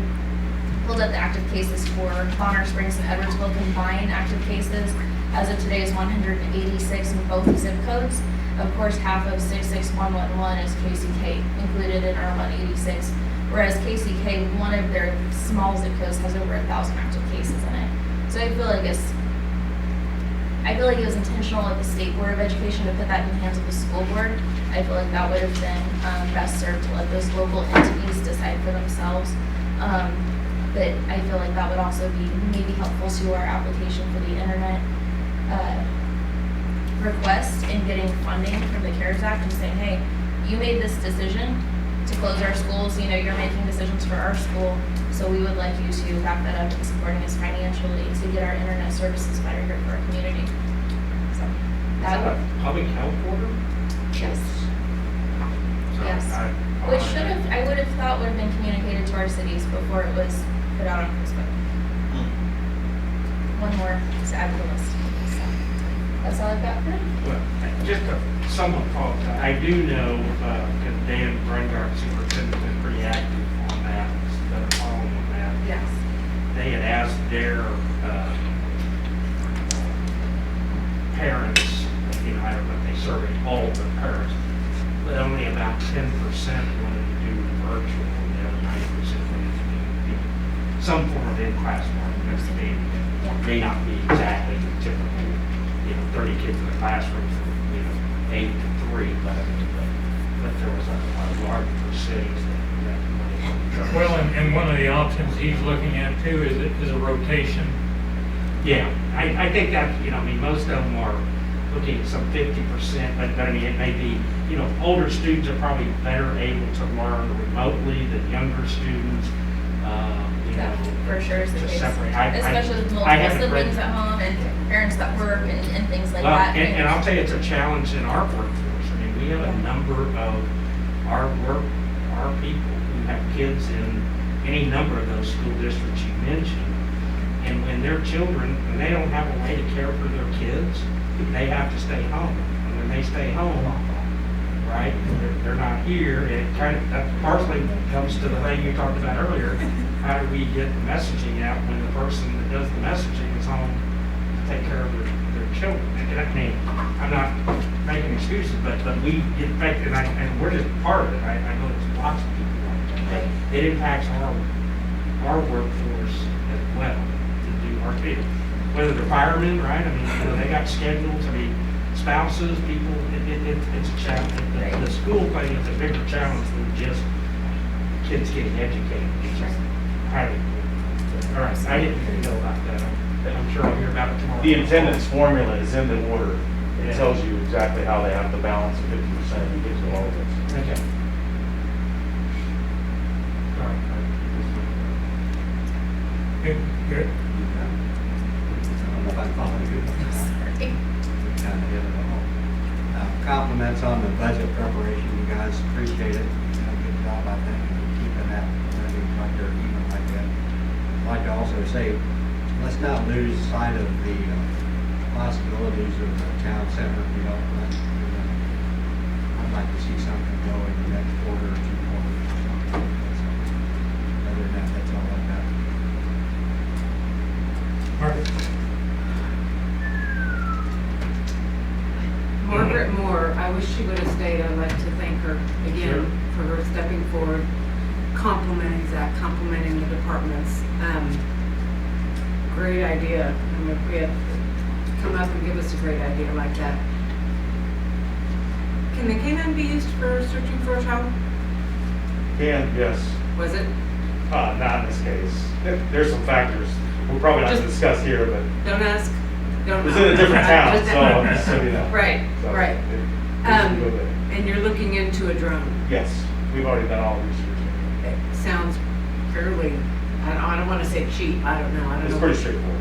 pulled up the active cases for Bonner Springs and Edwardsville combined active cases. As of today is 186 in both zip codes. Of course, half of 66111 is KCK included in our 186, whereas KCK, one of their small zip codes, has over 1,000 active cases in it. So I feel like it was intentional of the State Board of Education to put that in the hands of the school board. I feel like that would have been best served to let those local entities decide for themselves. But I feel like that would also be maybe helpful to our application for the internet request in getting funding from the CARES Act and saying, hey, you made this decision to close our schools, you're making decisions for our school, so we would like you to back that up and supporting us financially to get our internet services better here for our community. So that would, Public health order? yes. So Yes. Which I would have thought would have been communicated to our cities before it was put out on Facebook. One more to add to the list. So that's all I've got for now. Well, just to somewhat follow up, I do know, because Dan Brengard, superintendent, has been pretty active on that, been following on that. Yes. They had asked their parents, I don't know if they surveyed all of their parents, but only about 10% wanted to do virtual, and the other 90% wanted to do some form of in-class learning. May not be exactly the typical, 30 kids in the classroom from, 8 to 3, but there was a large percentage that wanted. Well, and one of the options he's looking at too is a rotation. Yeah, I think that, most of them are looking at some 50%, but I mean, it may be, older students are probably better able to learn remotely than younger students. That for sure is the to case. separate. Especially with I multiple haven't siblings read- at home and parents that work and things like Well, that. and I'll tell you, it's a challenge in our workforce. I mean, we have a number of our people who have kids in any number of those school districts you mentioned. And when their children, when they don't have a way to care for their kids, they have to stay home. And when they stay home, right, they're not here, it kind of, that partially comes to the thing you talked about earlier. How do we get the messaging out when the person that does the messaging is home to take care of their children? And I mean, I'm not making excuses, but we get affected, and we're just part of it. I know there's lots of people like that. It impacts our workforce as well to do our field. Whether they're firemen, right? I mean, they got schedules. I mean, spouses, people. It's a challenge. The school thing is a bigger challenge than just kids getting educated. It's just highly. All right, I didn't know about that. I'm sure I'll hear about it tomorrow. The attendance formula is in the order. It Yeah. tells you exactly how they have to balance the 50%. You get to all of this. Okay. All right. Good, good. I don't know if I'm following you. Sorry. Kind of hit it all. Compliments on the budget preparation, you guys appreciate it. Good job, I think, in keeping that moving like they're even like that. I'd like to also say, let's not lose sight of the possibilities of the town center development. I'd like to see something go in the next quarter or 2 quarters. Other than that, that's all I've got. Margaret? Margaret Moore, I wish she would have stayed. I'd like to thank her again for her stepping forward, complimenting Zach, complimenting the departments. Great idea. I mean, if we had come up and give us a great idea like that. Can the K-9 be used for searching for a child? Yes. Was it? Not in this case. There's some factors we'll probably not Just- discuss here, but Don't ask. Don't it's know. in a different town, Just- so just so you know. Right, So right. it should go there. And you're looking into a drone. Yes, we've already done all the research. It sounds fairly, I don't want to say cheap, I don't know. It's pretty straightforward.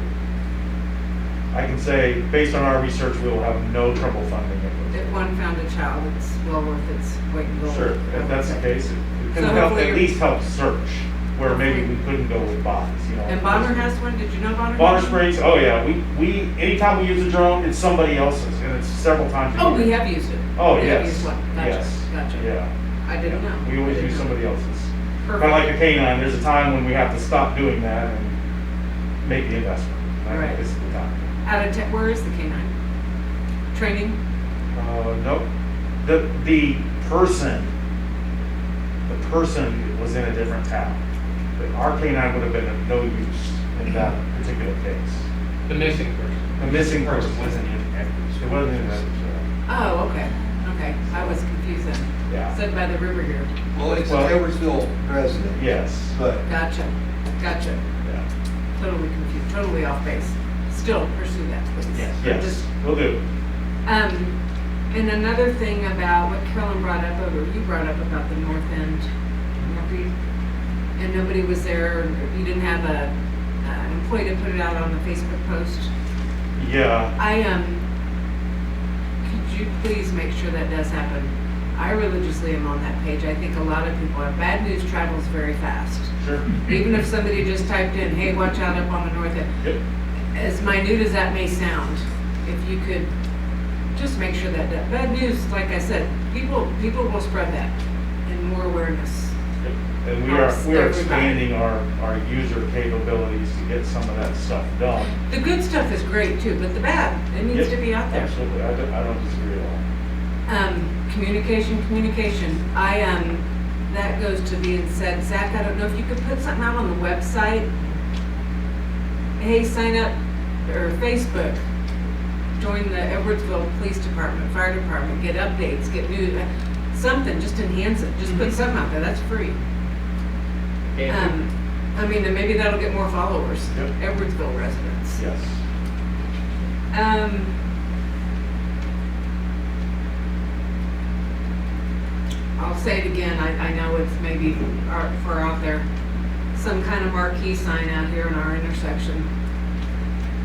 I can say, based on our research, we will have no trouble funding If it. one found a child, it's well worth its weight in gold. Sure, if that's the case, it could So help, hopefully at least help search, where maybe we couldn't go with bodies, you know. And Bonner has one, did you know Bonner? Bonner has one? Springs, oh yeah, we, anytime we use a drone, it's somebody else's, and it's several times a year. Oh, we have used it. Oh, We have yes, used one. Gotcha, yes, Gotcha. yeah. I didn't know. We always I didn't use know. somebody else's. Kind Perfect. of like a canine, there's a time when we have to stop doing that and make the investment. I Right. think this is the time. Where is the canine? Training? Nope. The person was in a different town. But our canine would have been of no use in that particular case. The missing person. The missing person Wasn't in Edwardsville. It wasn't in Edwardsville. Oh, okay, okay. I was confused then. Yeah. Said by the river here. Well, it's Well- an Edwardsville resident, Yes. but Gotcha, gotcha. Yeah. Totally confused, totally off base. Still pursue that, please. Yes. I'm Yes, just- we'll do. And another thing about what Carolyn brought up, or you brought up about the north end, northeast, and nobody was there, you didn't have an employee to put it out on the Facebook post. Yeah. Could you please make sure that does happen? I religiously am on that page. I think a lot of people are, bad news travels very fast. Sure. Even if somebody just typed in, hey, watch out up on the north end. Yep. As minute as that may sound, if you could just make sure that, bad news, like I said, people will spread that and more awareness. Yep. And we Helps are everybody. expanding our user capabilities to get some of that stuff done. The good stuff is great too, but the bad, it needs Yep. to be out there. Absolutely, I don't disagree at all. Communication. That goes to being said, Zach, I don't know if you could put something out on the website. Hey, sign up, or Facebook, join the Edwardsville Police Department, Fire Department, get updates, get news, something, just enhance it, just put something out there, that's free. And And maybe that'll get more followers, Yep. Edwardsville residents. Yes. I'll say it again, I know it's maybe far out there, some kind of marquee sign out here in our intersection.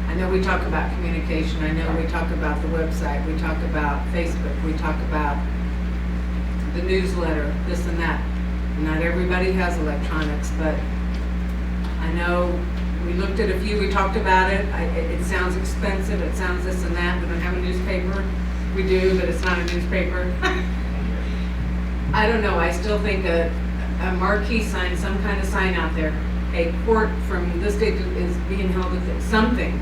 I know we talk about communication, I know we talk about the website, we talk about Facebook, we talk about the newsletter, this and that. Not everybody has electronics, but I know we looked at a few, we talked about it, it sounds expensive, it sounds this and that, we don't have a newspaper. We do, but it's not a newspaper. I don't know, I still think a marquee sign, some kind of sign out there, a court from this date is being held at something.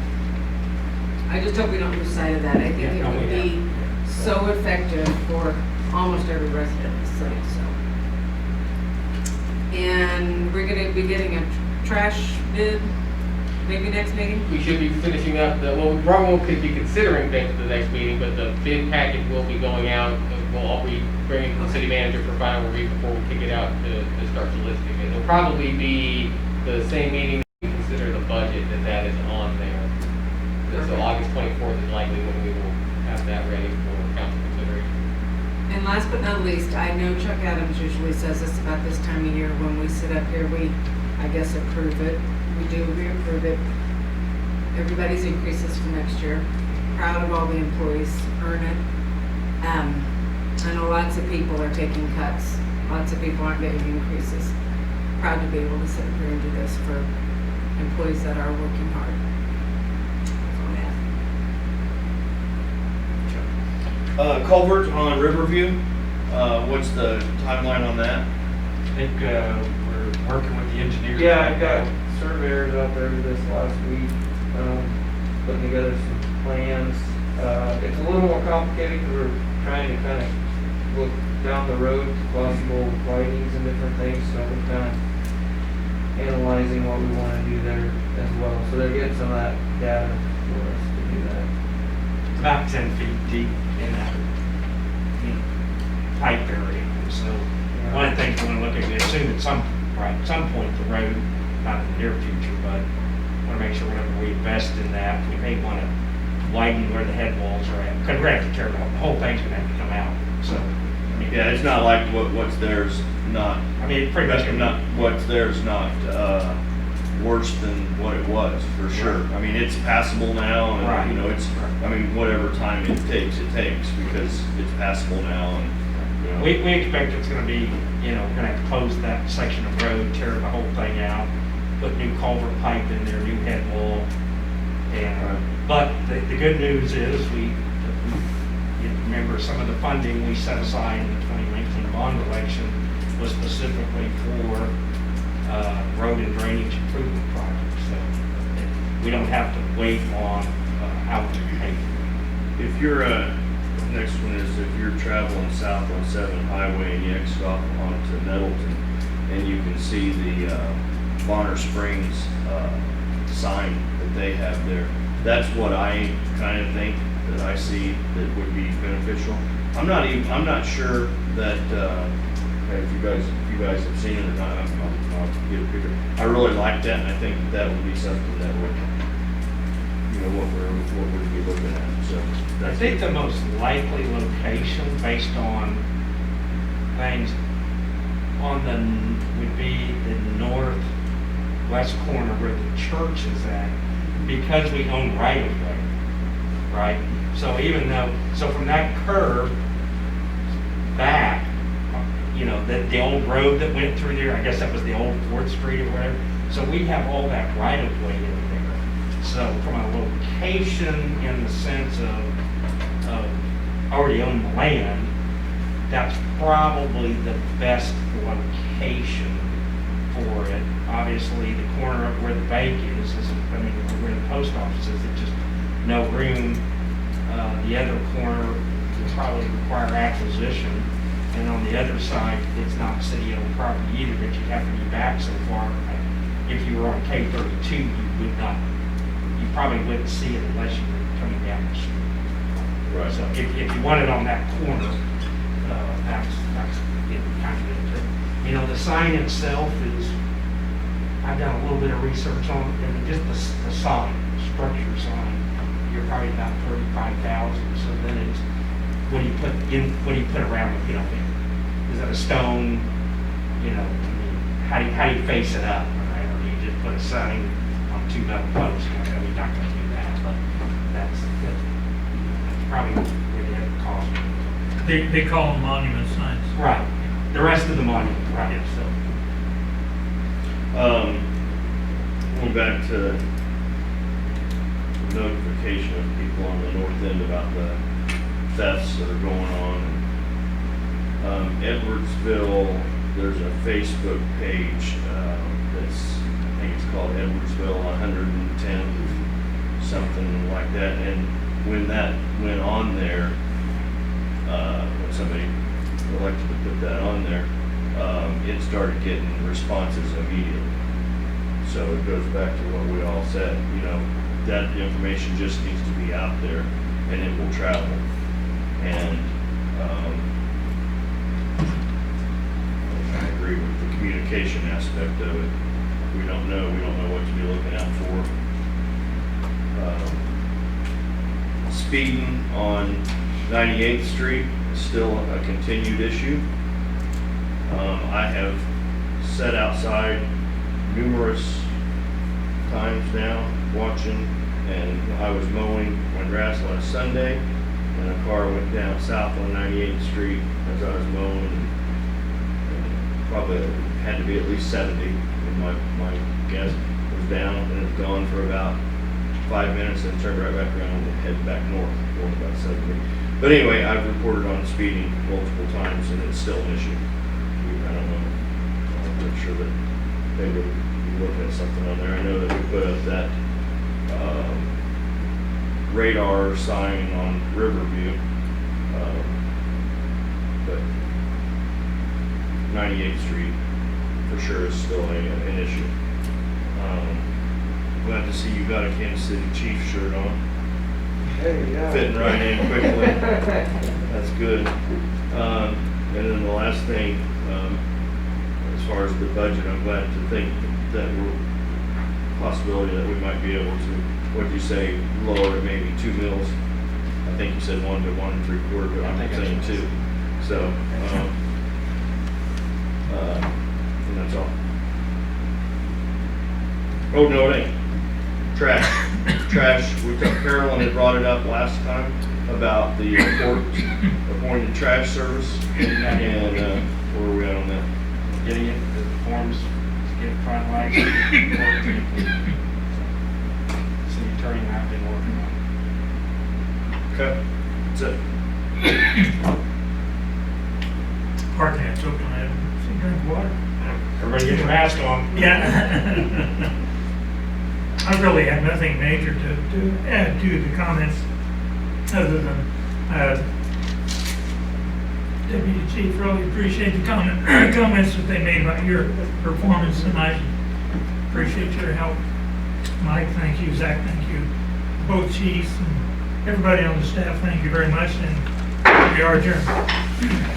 I just hope we don't lose sight of that. I think it would be so effective for almost every resident in the city, so. And we're gonna be getting a trash bid, maybe next meeting? we should be finishing up we probably won't be considering things at the next meeting, but the bid package will be going out. We'll all be bringing to the city manager for final review before we kick it out to start soliciting it. It'll probably be the same meeting we consider the budget that is on there. So August 24th is likely when we will have that ready for council consideration. And last but not least, I know Chuck Adams usually says this about this time of year, when we sit up here, we, I guess, approve it. We approve it. Everybody's increases for next year. Proud of all the employees, earn it. I know lots of people are taking cuts. Lots of people aren't getting increases. Proud to be able to sit up here and do this for employees that are working hard. That's all I have. Culvert on Riverview, what's the timeline on that? I think we're working with the engineers. Yeah, I got surveyors out there this last week, putting together some plans. It's a little more complicated because we're trying to kind of look down the road to possible widenings and different things, so we're kind of analyzing what we want to do there as well. So they're getting some of that data for us to do that. It's about 10 feet deep in that pipe area. So one of the things we're going to look at is soon at some point the road, not in the near future, but want to make sure whenever we invest in that, we may want to widen where the head walls are at. Because we're going to have to tear it out. The whole thing's going to have to come out. So, Yeah, it's not like what's there's not, I mean, it's pretty much not, what's there's not, worse than what it was, for sure. I mean, it's passable now, Right. and, you know, it's, I mean, whatever time it takes, because it's passable now, and, you know. We expect it's gonna be, you know, gonna have to close that section of road, tear the whole thing out, put new culvert pipe in there, new head wall. And, but the good news is you remember some of the funding we set aside in the 2019 bond election was specifically for road and drainage improvement projects. So we don't have to wait on how to pay for it. If you're, next one is if you're traveling south on 7 Highway and you exit off onto Nettleton, and you can see the Bonner Springs sign that they have there. That's what I kind of think that I see that would be beneficial. I'm not sure that, if you guys have seen it or not, I'll get a picture. I really like that, and I think that would be something that would, you know, what we'd be looking at, so. I think the most likely location based on things would be the northwest corner where the church is at, because we own right of way, right? So so from that curve back, you know, the old road that went through there, I guess that was the old 4th Street or whatever. So we have all that right of way in there. So from a location in the sense of already owned land, that's probably the best location for it. Obviously, the corner of where the bank is, where the post office is, it's just no room. The other corner would probably require acquisition. And on the other side, it's not city-owned property either, but you have to be back so far. If you were on K32, you probably wouldn't see it unless you were coming down the street. Right. So if you want it on that corner, that's kind of it. You know, the sign itself is, I've done a little bit of research on it, and just the sign, structure sign, you're probably about 35,000. So then it's, what do you put around it, you know? Is it a stone, you know, I mean, how do you face it up, right? Or do you just put a sign on 2 metal posts? You know, we're not gonna do that, but that's probably where they have the cost. They call them monument signs. Right, the rest of the monument, right, so. Going back to notification of people on the north end about the thefts that are going on. Edwardsville, there's a Facebook page that's, I think it's called Edwardsville 110, something like that. And when that went on there, when somebody elected to put that on there, it started getting responses immediately. So it goes back to what we all said, you know, that information just needs to be out there and it will travel. And I agree with the communication aspect of it. We don't know what to be looking out for. Speeding on 98th Street is still a continued issue. I have sat outside numerous times now watching, and I was mowing my grass last Sunday, and a car went down south on 98th Street as I was mowing, and probably had to be at least 70, and my guess was down and it's gone for about 5 minutes and turned right back around and headed back north, going about 70. But anyway, I've reported on speeding multiple times and it's still an issue. I don't know. I'm not sure that they would be looking at something on there. I know that we put up that radar sign on Riverview, but 98th Street for sure is still an issue. Glad to see you got a Kansas City Chiefs shirt on. Hey, yeah. Fitting right in quickly. That's good. And then the last thing, as far as the budget, I'm glad to think that we're possibility that we might be able to, what do you say, lower it maybe 2 mils. I think you said 1 to 1 3/4, but I'm saying 2. So, and that's all. Oh, no, it ain't. Trash. Trash. Carolyn had brought it up last time about the appointed trash service. And where are we at on that? Getting it, the forms, to get it finalized. City attorney and I have been working on Okay. That's it. Parking lot's open, I haven't seen drink water. it. Everybody get your mask on. Yeah. I really have nothing major to add to the comments, other than, Deputy Chief, really appreciate the comments that they made about your performance tonight. Appreciate your help. Mike, thank you. Zach, thank you. Both chiefs and everybody on the staff, thank you very much, and we are adjourned.